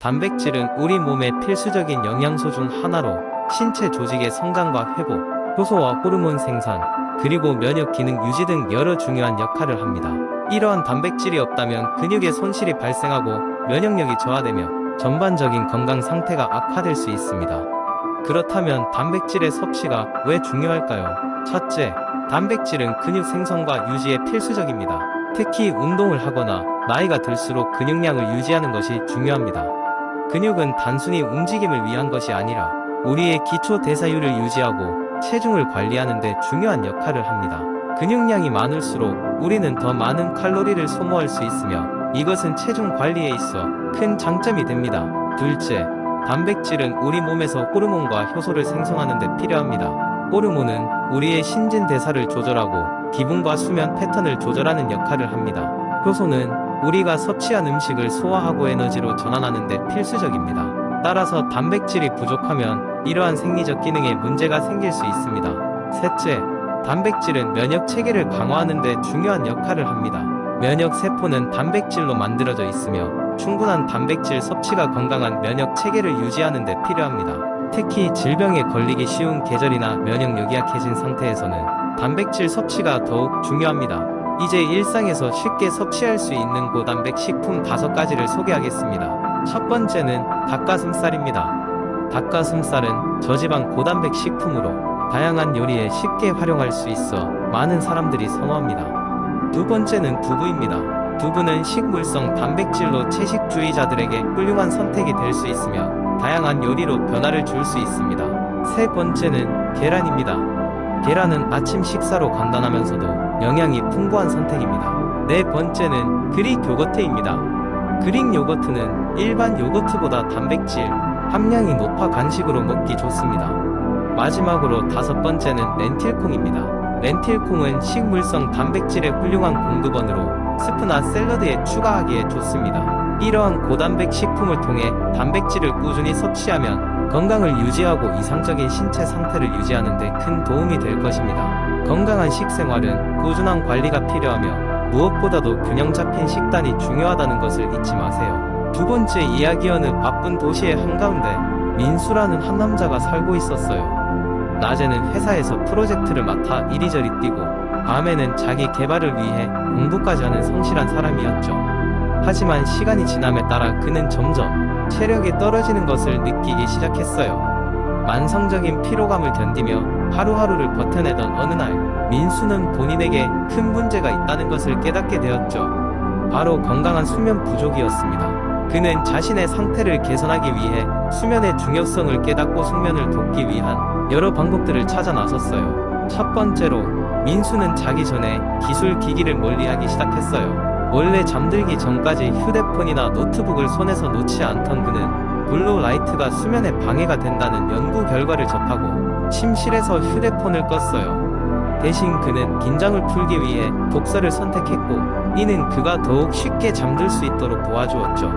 단백질은 우리 몸의 필수적인 영양소 중 하나로 신체 조직의 성장과 회복, 효소와 호르몬 생산, 그리고 면역 기능 유지 등 여러 중요한 역할을 합니다. 이러한 단백질이 없다면 근육의 손실이 발생하고 면역력이 저하되며 전반적인 건강 상태가 악화될 수 있습니다. 그렇다면 단백질의 섭취가 왜 중요할까요? 첫째, 단백질은 근육 생성과 유지에 필수적입니다. 특히 운동을 하거나 나이가 들수록 근육량을 유지하는 것이 중요합니다. 근육은 단순히 움직임을 위한 것이 아니라 우리의 기초 대사율을 유지하고 체중을 관리하는 데 중요한 역할을 합니다. 근육량이 많을수록 우리는 더 많은 칼로리를 소모할 수 있으며 이것은 체중 관리에 있어 큰 장점이 됩니다. 둘째, 단백질은 우리 몸에서 호르몬과 효소를 생성하는 데 필요합니다. 호르몬은 우리의 신진대사를 조절하고 기분과 수면 패턴을 조절하는 역할을 합니다. 효소는 우리가 섭취한 음식을 소화하고 에너지로 전환하는 데 필수적입니다. 따라서 단백질이 부족하면 이러한 생리적 기능에 문제가 생길 수 있습니다. 셋째, 단백질은 면역 체계를 강화하는 데 중요한 역할을 합니다. 면역 세포는 단백질로 만들어져 있으며 충분한 단백질 섭취가 건강한 면역 체계를 유지하는 데 필요합니다. 특히 질병에 걸리기 쉬운 계절이나 면역력이 약해진 상태에서는 단백질 섭취가 더욱 중요합니다. 이제 일상에서 쉽게 섭취할 수 있는 고단백 식품 5가지를 소개하겠습니다. 첫 번째는 닭가슴살입니다. 닭가슴살은 저지방 고단백 식품으로 다양한 요리에 쉽게 활용할 수 있어 많은 사람들이 선호합니다. 두 번째는 두부입니다. 두부는 식물성 단백질로 채식주의자들에게 훌륭한 선택이 될 수 있으며 다양한 요리로 변화를 줄 수 있습니다. 세 번째는 계란입니다. 계란은 아침 식사로 간단하면서도 영양이 풍부한 선택입니다. 네 번째는 그릭 요거트입니다. 그릭 요거트는 일반 요거트보다 단백질 함량이 높아 간식으로 먹기 좋습니다. 마지막으로 다섯 번째는 렌틸콩입니다. 렌틸콩은 식물성 단백질의 훌륭한 공급원으로 스프나 샐러드에 추가하기에 좋습니다. 이러한 고단백 식품을 통해 단백질을 꾸준히 섭취하면 건강을 유지하고 이상적인 신체 상태를 유지하는 데 큰 도움이 될 것입니다. 건강한 식생활은 꾸준한 관리가 필요하며 무엇보다도 균형 잡힌 식단이 중요하다는 것을 잊지 마세요. 두 번째 이야기어는 바쁜 도시의 한가운데 민수라는 한 남자가 살고 있었어요. 낮에는 회사에서 프로젝트를 맡아 이리저리 뛰고 밤에는 자기 개발을 위해 공부까지 하는 성실한 사람이었죠. 하지만 시간이 지남에 따라 그는 점점 체력이 떨어지는 것을 느끼기 시작했어요. 만성적인 피로감을 견디며 하루하루를 버텨내던 어느 날 민수는 본인에게 큰 문제가 있다는 것을 깨닫게 되었죠. 바로 건강한 수면 부족이었습니다. 그는 자신의 상태를 개선하기 위해 수면의 중요성을 깨닫고 숙면을 돕기 위한 여러 방법들을 찾아 나섰어요. 첫 번째로 민수는 자기 전에 기술 기기를 멀리하기 시작했어요. 원래 잠들기 전까지 휴대폰이나 노트북을 손에서 놓지 않던 그는 블루라이트가 수면에 방해가 된다는 연구 결과를 접하고 침실에서 휴대폰을 껐어요. 대신 그는 긴장을 풀기 위해 독서를 선택했고 이는 그가 더욱 쉽게 잠들 수 있도록 도와주었죠.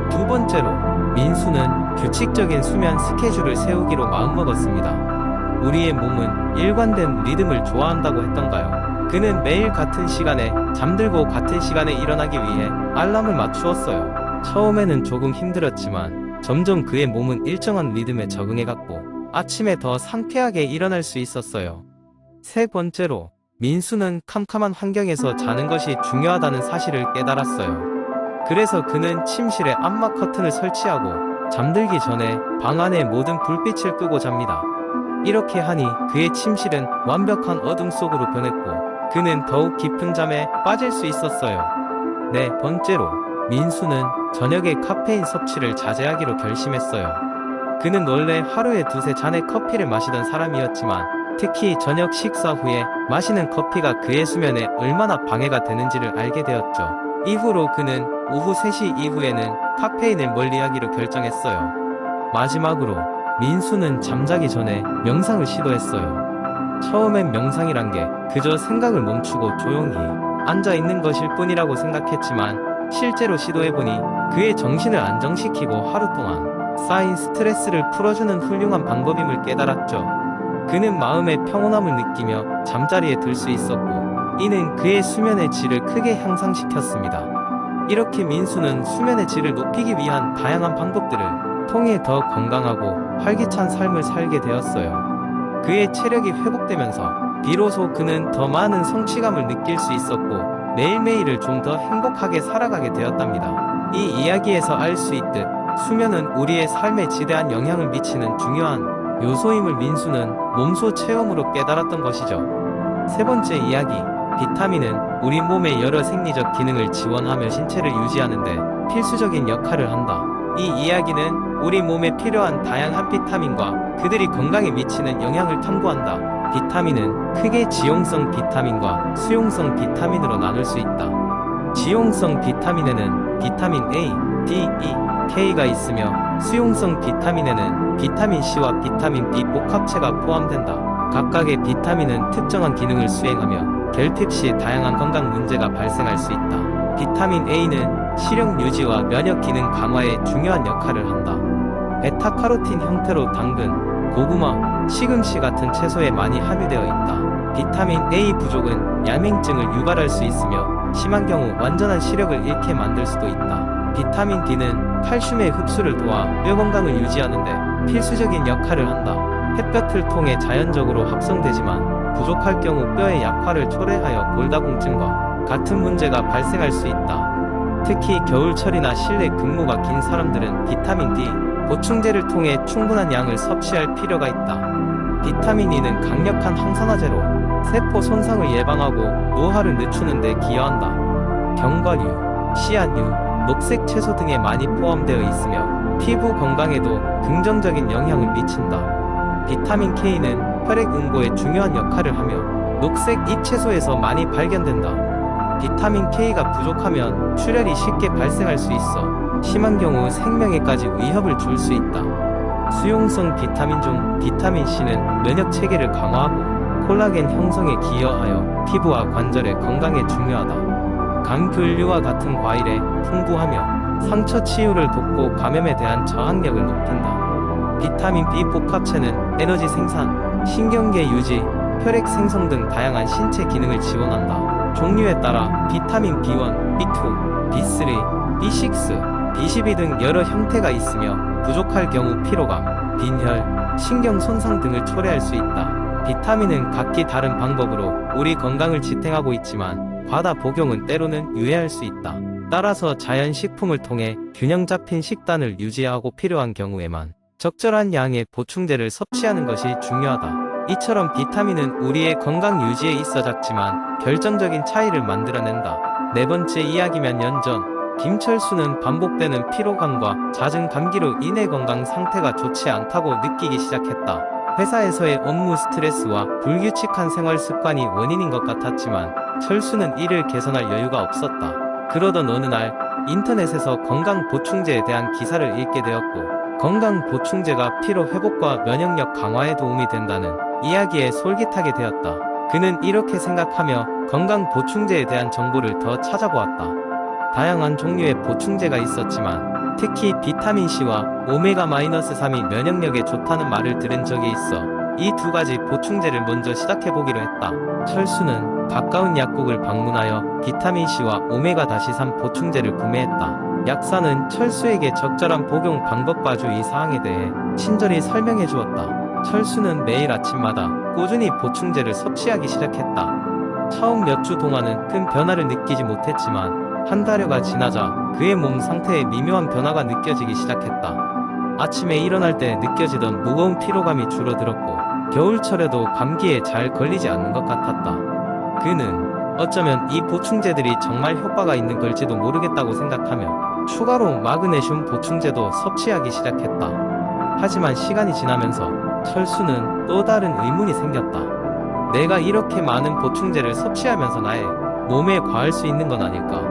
두 번째로 민수는 규칙적인 수면 스케줄을 세우기로 마음먹었습니다. 우리의 몸은 일관된 리듬을 좋아한다고 했던가요? 그는 매일 같은 시간에 잠들고 같은 시간에 일어나기 위해 알람을 맞추었어요. 처음에는 조금 힘들었지만 점점 그의 몸은 일정한 리듬에 적응해갔고 아침에 더 상쾌하게 일어날 수 있었어요. 세 번째로 민수는 캄캄한 환경에서 자는 것이 중요하다는 사실을 깨달았어요. 그래서 그는 침실에 암막 커튼을 설치하고 잠들기 전에 방 안의 모든 불빛을 끄고 잡니다. 이렇게 하니 그의 침실은 완벽한 어둠 속으로 변했고 그는 더욱 깊은 잠에 빠질 수 있었어요. 네 번째로 민수는 저녁에 카페인 섭취를 자제하기로 결심했어요. 그는 원래 하루에 2~3잔의 커피를 마시던 사람이었지만 특히 저녁 식사 후에 마시는 커피가 그의 수면에 얼마나 방해가 되는지를 알게 되었죠. 이후로 그는 오후 3시 이후에는 카페인을 멀리하기로 결정했어요. 마지막으로 민수는 잠자기 전에 명상을 시도했어요. 처음엔 명상이란 게 그저 생각을 멈추고 조용히 앉아있는 것일 뿐이라고 생각했지만 실제로 시도해보니 그의 정신을 안정시키고 하루 동안 쌓인 스트레스를 풀어주는 훌륭한 방법임을 깨달았죠. 그는 마음의 평온함을 느끼며 잠자리에 들 수 있었고 이는 그의 수면의 질을 크게 향상시켰습니다. 이렇게 민수는 수면의 질을 높이기 위한 다양한 방법들을 통해 더 건강하고 활기찬 삶을 살게 되었어요. 그의 체력이 회복되면서 비로소 그는 더 많은 성취감을 느낄 수 있었고 매일매일을 좀 더 행복하게 살아가게 되었답니다. 이 이야기에서 알 수 있듯 수면은 우리의 삶에 지대한 영향을 미치는 중요한 요소임을 민수는 몸소 체험으로 깨달았던 것이죠. 세 번째 이야기, 비타민은 우리 몸의 여러 생리적 기능을 지원하며 신체를 유지하는 데 필수적인 역할을 한다. 이 이야기는 우리 몸에 필요한 다양한 비타민과 그들이 건강에 미치는 영향을 탐구한다. 비타민은 크게 지용성 비타민과 수용성 비타민으로 나눌 수 있다. 지용성 비타민에는 비타민 A, D, E, K가 있으며 수용성 비타민에는 비타민 C와 비타민 B 복합체가 포함된다. 각각의 비타민은 특정한 기능을 수행하며 결핍 시 다양한 건강 문제가 발생할 수 있다. 비타민 A는 시력 유지와 면역 기능 강화에 중요한 역할을 한다. 베타카로틴 형태로 당근, 고구마, 시금치 같은 채소에 많이 함유되어 있다. 비타민 A 부족은 야맹증을 유발할 수 있으며 심한 경우 완전한 시력을 잃게 만들 수도 있다. 비타민 D는 칼슘의 흡수를 도와 뼈 건강을 유지하는 데 필수적인 역할을 한다. 햇볕을 통해 자연적으로 합성되지만 부족할 경우 뼈의 약화를 초래하여 골다공증과 같은 문제가 발생할 수 있다. 특히 겨울철이나 실내 근무가 긴 사람들은 비타민 D 보충제를 통해 충분한 양을 섭취할 필요가 있다. 비타민 E는 강력한 항산화제로 세포 손상을 예방하고 노화를 늦추는 데 기여한다. 견과류, 씨앗류, 녹색 채소 등에 많이 포함되어 있으며 피부 건강에도 긍정적인 영향을 미친다. 비타민 K는 혈액 응고에 중요한 역할을 하며 녹색 잎채소에서 많이 발견된다. 비타민 K가 부족하면 출혈이 쉽게 발생할 수 있어 심한 경우 생명에까지 위협을 줄 수 있다. 수용성 비타민 중 비타민 C는 면역 체계를 강화하고 콜라겐 형성에 기여하여 피부와 관절의 건강에 중요하다. 감귤류와 같은 과일에 풍부하며 상처 치유를 돕고 감염에 대한 저항력을 높인다. 비타민 B 복합체는 에너지 생산, 신경계 유지, 혈액 생성 등 다양한 신체 기능을 지원한다. 종류에 따라 비타민 B1, B2, B3, B6, B12 등 여러 형태가 있으며 부족할 경우 피로감, 빈혈, 신경 손상 등을 초래할 수 있다. 비타민은 각기 다른 방법으로 우리 건강을 지탱하고 있지만 과다 복용은 때로는 유해할 수 있다. 따라서 자연식품을 통해 균형 잡힌 식단을 유지하고 필요한 경우에만 적절한 양의 보충제를 섭취하는 것이 중요하다. 이처럼 비타민은 우리의 건강 유지에 있어 작지만 결정적인 차이를 만들어낸다. 네 번째 이야기 몇 년 전 김철수는 반복되는 피로감과 잦은 감기로 인해 건강 상태가 좋지 않다고 느끼기 시작했다. 회사에서의 업무 스트레스와 불규칙한 생활 습관이 원인인 것 같았지만 철수는 이를 개선할 여유가 없었다. 그러던 어느 날 인터넷에서 건강 보충제에 대한 기사를 읽게 되었고 건강 보충제가 피로 회복과 면역력 강화에 도움이 된다는 이야기에 솔깃하게 되었다. 그는 이렇게 생각하며 건강 보충제에 대한 정보를 더 찾아보았다. 다양한 종류의 보충제가 있었지만 특히 비타민C와 오메가-3이 면역력에 좋다는 말을 들은 적이 있어 이 두 가지 보충제를 먼저 시작해보기로 했다. 철수는 가까운 약국을 방문하여 비타민C와 오메가-3 보충제를 구매했다. 약사는 철수에게 적절한 복용 방법과 주의사항에 대해 친절히 설명해 주었다. 철수는 매일 아침마다 꾸준히 보충제를 섭취하기 시작했다. 처음 몇 주 동안은 큰 변화를 느끼지 못했지만 한 달여가 지나자 그의 몸 상태에 미묘한 변화가 느껴지기 시작했다. 아침에 일어날 때 느껴지던 무거운 피로감이 줄어들었고 겨울철에도 감기에 잘 걸리지 않는 것 같았다. 그는 어쩌면 이 보충제들이 정말 효과가 있는 걸지도 모르겠다고 생각하며 추가로 마그네슘 보충제도 섭취하기 시작했다. 하지만 시간이 지나면서 철수는 또 다른 의문이 생겼다. 내가 이렇게 많은 보충제를 섭취하면서 나의 몸에 과할 수 있는 건 아닐까?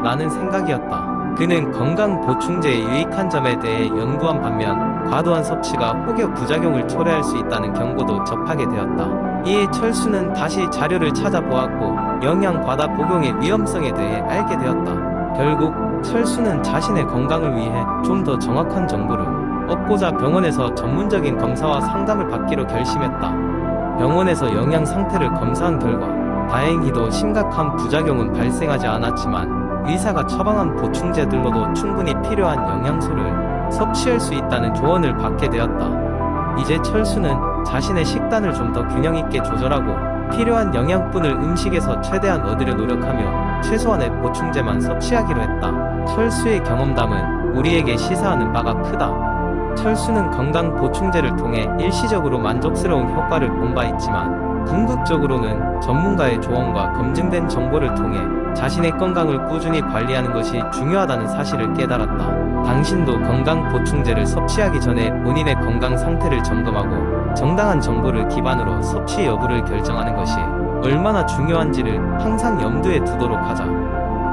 라는 생각이었다. 그는 건강 보충제의 유익한 점에 대해 연구한 반면 과도한 섭취가 혹여 부작용을 초래할 수 있다는 경고도 접하게 되었다. 이에 철수는 다시 자료를 찾아보았고 영양 과다 복용의 위험성에 대해 알게 되었다. 결국 철수는 자신의 건강을 위해 좀 더 정확한 정보를 얻고자 병원에서 전문적인 검사와 상담을 받기로 결심했다. 병원에서 영양 상태를 검사한 결과 다행히도 심각한 부작용은 발생하지 않았지만 의사가 처방한 보충제들로도 충분히 필요한 영양소를 섭취할 수 있다는 조언을 받게 되었다. 이제 철수는 자신의 식단을 좀 더 균형 있게 조절하고 필요한 영양분을 음식에서 최대한 얻으려 노력하며 최소한의 보충제만 섭취하기로 했다. 철수의 경험담은 우리에게 시사하는 바가 크다. 철수는 건강 보충제를 통해 일시적으로 만족스러운 효과를 본 바 있지만 궁극적으로는 전문가의 조언과 검증된 정보를 통해 자신의 건강을 꾸준히 관리하는 것이 중요하다는 사실을 깨달았다. 당신도 건강 보충제를 섭취하기 전에 본인의 건강 상태를 점검하고 정당한 정보를 기반으로 섭취 여부를 결정하는 것이 얼마나 중요한지를 항상 염두에 두도록 하자.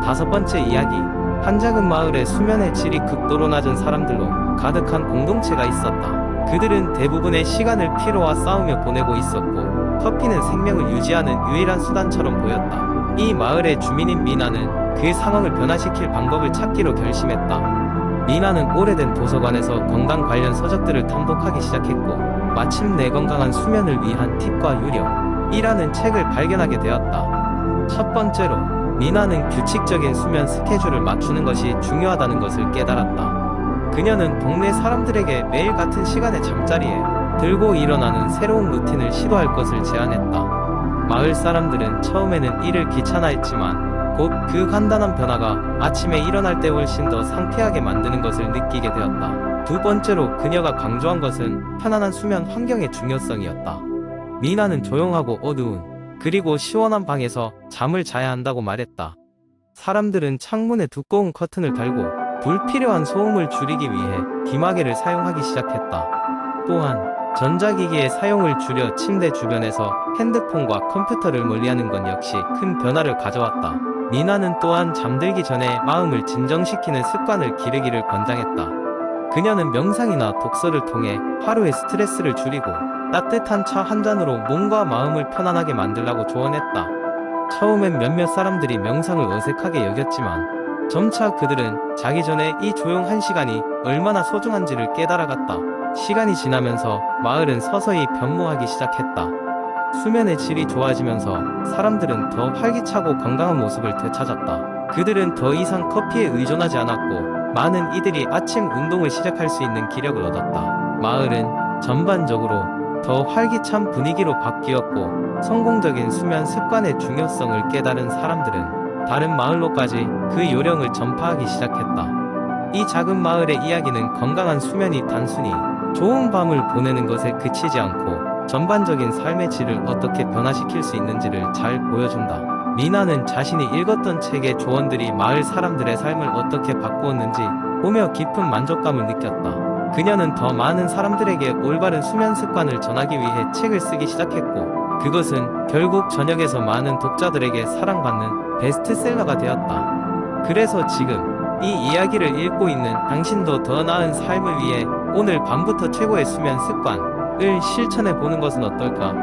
5번째 이야기. 한 작은 마을에 수면의 질이 극도로 낮은 사람들로 가득한 공동체가 있었다. 그들은 대부분의 시간을 피로와 싸우며 보내고 있었고 커피는 생명을 유지하는 유일한 수단처럼 보였다. 이 마을의 주민인 미나는 그 상황을 변화시킬 방법을 찾기로 결심했다. 미나는 오래된 도서관에서 건강 관련 서적들을 탐독하기 시작했고 마침내 건강한 수면을 위한 팁과 유령이라는 책을 발견하게 되었다. 첫 번째로 미나는 규칙적인 수면 스케줄을 맞추는 것이 중요하다는 것을 깨달았다. 그녀는 동네 사람들에게 매일 같은 시간에 잠자리에 들고 일어나는 새로운 루틴을 시도할 것을 제안했다. 마을 사람들은 처음에는 이를 귀찮아했지만 곧 그 간단한 변화가 아침에 일어날 때 훨씬 더 상쾌하게 만드는 것을 느끼게 되었다. 두 번째로 그녀가 강조한 것은 편안한 수면 환경의 중요성이었다. 미나는 조용하고 어두운 그리고 시원한 방에서 잠을 자야 한다고 말했다. 사람들은 창문에 두꺼운 커튼을 달고 불필요한 소음을 줄이기 위해 귀마개를 사용하기 시작했다. 또한 전자기기의 사용을 줄여 침대 주변에서 핸드폰과 컴퓨터를 멀리하는 건 역시 큰 변화를 가져왔다. 미나는 또한 잠들기 전에 마음을 진정시키는 습관을 기르기를 권장했다. 그녀는 명상이나 독서를 통해 하루의 스트레스를 줄이고 따뜻한 차 한 잔으로 몸과 마음을 편안하게 만들라고 조언했다. 처음엔 몇몇 사람들이 명상을 어색하게 여겼지만 점차 그들은 자기 전에 이 조용한 시간이 얼마나 소중한지를 깨달아갔다. 시간이 지나면서 마을은 서서히 변모하기 시작했다. 수면의 질이 좋아지면서 사람들은 더 활기차고 건강한 모습을 되찾았다. 그들은 더 이상 커피에 의존하지 않았고 많은 이들이 아침 운동을 시작할 수 있는 기력을 얻었다. 마을은 전반적으로 더 활기찬 분위기로 바뀌었고 성공적인 수면 습관의 중요성을 깨달은 사람들은 다른 마을로까지 그 요령을 전파하기 시작했다. 이 작은 마을의 이야기는 건강한 수면이 단순히 좋은 밤을 보내는 것에 그치지 않고 전반적인 삶의 질을 어떻게 변화시킬 수 있는지를 잘 보여준다. 미나는 자신이 읽었던 책의 조언들이 마을 사람들의 삶을 어떻게 바꾸었는지 보며 깊은 만족감을 느꼈다. 그녀는 더 많은 사람들에게 올바른 수면 습관을 전하기 위해 책을 쓰기 시작했고 그것은 결국 저녁에서 많은 독자들에게 사랑받는 베스트셀러가 되었다. 그래서 지금 이 이야기를 읽고 있는 당신도 더 나은 삶을 위해 오늘 밤부터 최고의 수면 습관을 실천해 보는 것은 어떨까?